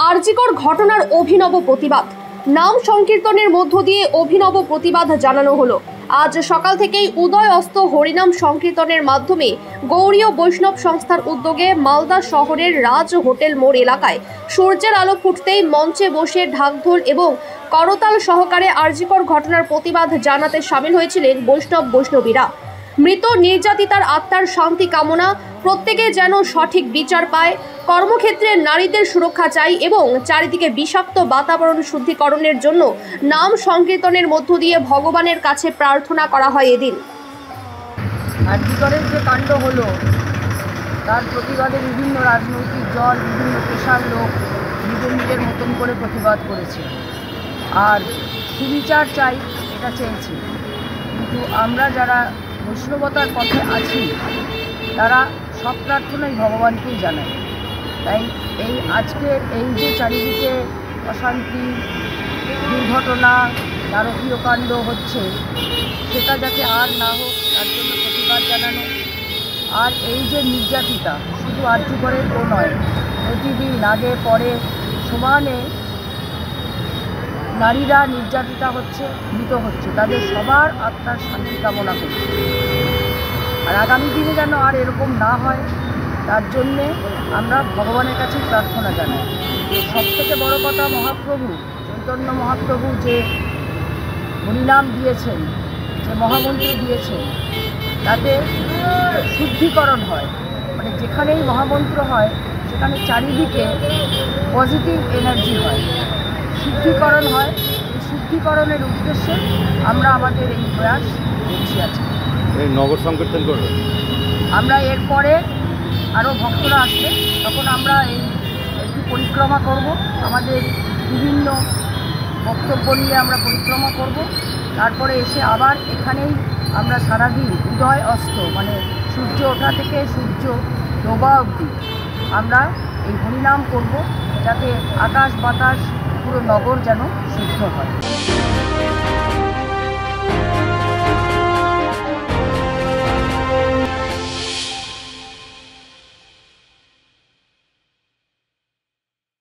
আরজিকর ঘটনার অভিনব প্রতিবাদ। নাম সংকীর্তনের মধ্য দিয়ে অভিনব প্রতিবাদ জানানো হলো। আজ সকাল থেকেই উদয় অস্ত হরিনাম সংকীর্তনের মাধ্যমে গৌড়ীয় বৈষ্ণব সংস্থার উদ্যোগে মালদা শহরের রাজ হোটেল মোড় এলাকায় সূর্যের আলো ফুটতেই মঞ্চে বসে ঢাকঢোল এবং করতাল সহকারে আরজিকর ঘটনার প্রতিবাদ জানাতে সামিল হয়েছিলেন বৈষ্ণবীরা। মৃত নির্যাতিতার আত্মার শান্তি কামনা, প্রত্যেকে যেন সঠিক বিচার পায়, কর্মক্ষেত্রে নারীদের সুরক্ষা চাই এবং চারিদিকে বিষাক্ত বাতাবরণ শুদ্ধিকরণের জন্য নাম সংকীর্তনের মধ্য দিয়ে ভগবানের কাছে প্রার্থনা করা হয়। এদিন আরজিকরের যে কাণ্ড হলো তার প্রতিবাদে বিভিন্ন রাজনৈতিক দল, বিভিন্ন পেশার লোক নিজের মতন করে প্রতিবাদ করেছে আর সুবিচার চাই এটা চেয়েছি। কিন্তু আমরা যারা বৈষ্ণবতার পথে আছি তারা সব প্রার্থনাই ভগবানকেই জানাই। তাই এই আজকের এই যে চারিদিকে অশান্তি, দুর্ঘটনা, নারকীয় কাণ্ড হচ্ছে সেটা যাতে আর না হোক তার জন্য প্রতিবাদ জানানো। আর এই যে নির্যাতিতা শুধু আরজিকরের ও নয়, প্রতিদিন আগে পরে সমানে নারীরা নির্যাতিতা হচ্ছে, মৃত হচ্ছে, তাদের সবার আত্মার শান্তি কামনা করছে। আর আগামী দিনে যেন আর এরকম না হয় তার জন্যে আমরা ভগবানের কাছে প্রার্থনা জানাই। সবথেকে বড় কথা, মহাপ্রভু চৈতন্য মহাপ্রভু যে হরিনাম দিয়েছেন, যে মহামন্ত্র দিয়েছেন, তাতে শুদ্ধিকরণ হয়। মানে যেখানেই মহামন্ত্র হয় সেখানে চারিদিকে পজিটিভ এনার্জি হয়, শুদ্ধিকরণ হয়। এই শুদ্ধিকরণের উদ্দেশ্যে আমরা আমাদের এই প্রয়াস করছি। আজকে এই নগর সংকীর্তন করব, আমরা এরপরে আরও ভক্তরা আসবে তখন আমরা এই একটু পরিক্রমা করব, আমাদের বিভিন্ন বক্তব্য নিয়ে আমরা পরিক্রমা করব। তারপরে এসে আবার এখানেই আমরা সারাদিন উদয় অস্ত মানে সূর্য ওঠা থেকে সূর্য ডোবা অবধি আমরা এই হরিনাম করব, যাতে আকাশ বাতাস পুরো নগর যেন শুদ্ধ হয়।